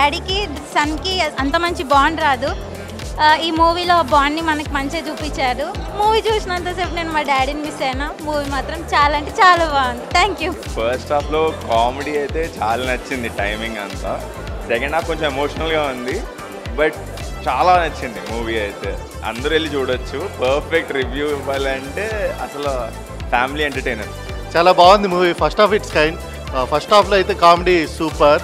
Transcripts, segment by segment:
డాడీకి సన్కి అంత మంచి బాండ్ రాదు. ఈ మూవీలో బాండ్ని మనకి మంచిగా చూపించారు. మూవీ చూసినంతసేపు నేను మా డాడీని మిస్ అయినా. మూవీ మాత్రం చాలా అంటే చాలా బాగుంది. Thank you. ఫస్ట్ హాఫ్లో కామెడీ అయితే చాలా నచ్చింది, టైమింగ్ అంతా. సెకండ్ హాఫ్ కొంచెం ఎమోషనల్గా ఉంది, బట్ చాలా నచ్చింది మూవీ అయితే. అందరూ వెళ్ళి చూడొచ్చు. పర్ఫెక్ట్ రివ్యూ ఇవ్వాలంటే అసలు ఫ్యామిలీ ఎంటర్టైనర్. చాలా బాగుంది movie. First half it's kind. First హాఫ్లో అయితే కామెడీ సూపర్,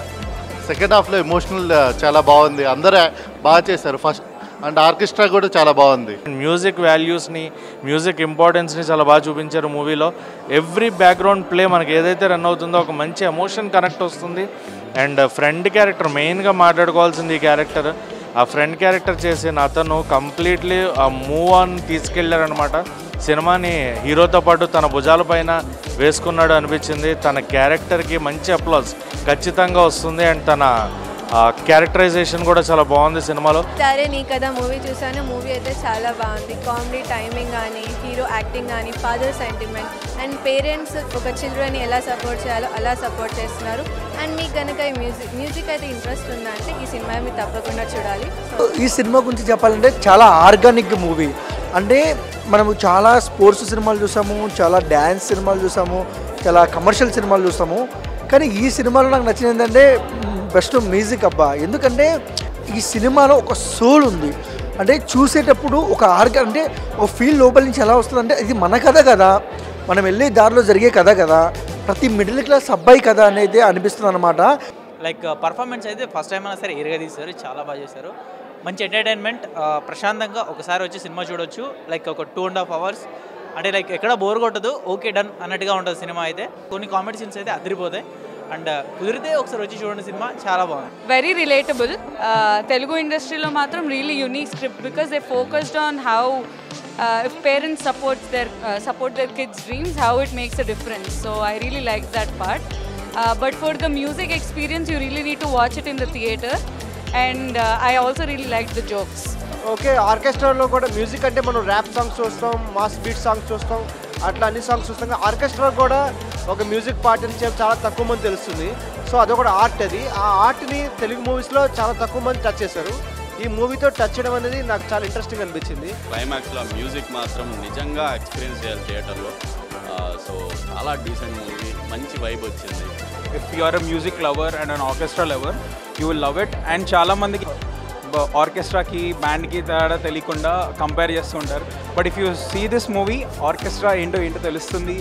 సెకండ్ హాఫ్లో ఎమోషనల్ చాలా బాగుంది. అందరూ బాగా చేశారు. ఫస్ట్ అండ్ ఆర్కెస్ట్రా కూడా చాలా బాగుంది. మ్యూజిక్ వాల్యూస్ని, మ్యూజిక్ ఇంపార్టెన్స్ని చాలా బాగా చూపించారు మూవీలో. ఎవ్రీ బ్యాక్గ్రౌండ్ ప్లే మనకి ఏదైతే రన్ అవుతుందో ఒక మంచి ఎమోషన్ కనెక్ట్ వస్తుంది. అండ్ ఫ్రెండ్ క్యారెక్టర్ మెయిన్గా మాట్లాడుకోవాల్సింది ఈ క్యారెక్టర్. ఆ ఫ్రెండ్ క్యారెక్టర్ చేసిన అతను కంప్లీట్లీ ఆ మూవ్ ఆన్ తీసుకెళ్లారనమాట. సినిమాని హీరోతో పాటు తన భుజాల పైన వేసుకున్నాడు అనిపించింది. తన క్యారెక్టర్కి మంచి అప్లాజ్ ఖచ్చితంగా వస్తుంది. అండ్ తన క్యారెక్టరైజేషన్ కూడా చాలా బాగుంది సినిమాలో. సరే నీ కదా మూవీ చూసాను. మూవీ అయితే చాలా బాగుంది. కామెడీ టైమింగ్ కానీ, హీరో యాక్టింగ్ కానీ, ఫాదర్ సెంటిమెంట్ అండ్ పేరెంట్స్ ఒక చిల్డ్రన్ని ఎలా సపోర్ట్ చేయాలో అలా సపోర్ట్ చేస్తున్నారు. అండ్ మీకు కనుక ఈ మ్యూజిక్ అయితే ఇంట్రెస్ట్ ఉందంటే ఈ సినిమా మీరు తప్పకుండా చూడాలి. ఈ సినిమా గురించి చెప్పాలంటే చాలా ఆర్గానిక్ మూవీ. అంటే మనము చాలా స్పోర్ట్స్ సినిమాలు చూసాము, చాలా డ్యాన్స్ సినిమాలు చూసాము, చాలా కమర్షియల్ సినిమాలు చూసాము. కానీ ఈ సినిమాలో నాకు నచ్చింది ఏంటంటే బెస్ట్ మ్యూజిక్ అబ్బా. ఎందుకంటే ఈ సినిమాలో ఒక సోల్ ఉంది. అంటే చూసేటప్పుడు ఒక అంటే ఒక ఫీల్ లోపల నుంచి ఎలా వస్తుందంటే ఇది మన కథ కదా, మనం వెళ్ళే దారిలో జరిగే కథ కదా, ప్రతి మిడిల్ క్లాస్ అబ్బాయి కథ అనేది అనిపిస్తుంది అనమాట. లైక్ పర్ఫార్మెన్స్ అయితే ఫస్ట్ టైం అయినా సరే ఎరగా తీశారు, చాలా బాగా చేశారు. మంచి ఎంటర్టైన్మెంట్, ప్రశాంతంగా ఒకసారి వచ్చి సినిమా చూడొచ్చు. లైక్ ఒక 2.5 hours అంటే లైక్ ఎక్కడ బోర్ కొట్టదు, ఓకే డన్ అన్నట్టుగా ఉంటుంది సినిమా అయితే. కొన్ని కామెడీ సీన్స్ అయితే అదిరిపోతాయి. అండ్ కుదిరితే ఒకసారి వచ్చి చూడండి, సినిమా చాలా బాగుంది. Very relatable. తెలుగు ఇండస్ట్రీలో మాత్రం really unique script because they focused on how if parents support their kids' dreams, how it makes a difference. So I really like that part. But for the music experience, you really need to watch it in the theater. And I also really liked the jokes. Okay, ఆర్కెస్ట్రాలో కూడా music అంటే మనం rap songs చూస్తాం, mass beat songs చూస్తాం, అట్లా అన్ని songs చూస్తాం. Orchestra కూడా ఒక మ్యూజిక్ పార్ట్ అని చెప్పి చాలా తక్కువ మంది తెలుస్తుంది. సో అదొక ఆర్ట్. అది ఆ ఆర్ట్ని తెలుగు మూవీస్లో చాలా తక్కువ మంది టచ్ చేశారు. ఈ మూవీతో టచ్ చేయడం అనేది నాకు చాలా ఇంట్రెస్టింగ్ అనిపించింది. క్లైమాక్స్లో మ్యూజిక్ మాత్రం నిజంగా ఎక్స్పీరియన్స్ చేయాలి థియేటర్లో. సో చాలా డీసెంట్ మూవీ, మంచి వైబ్ వచ్చింది. If you are a music lover and an orchestra lover, you will love it. And చాలామందికి ఆర్కెస్ట్రాకి బ్యాండ్కి తేడా తెలియకుండా కంపేర్ చేస్తుంటారు. But if you see this movie, orchestra ఏంటో తెలుస్తుంది.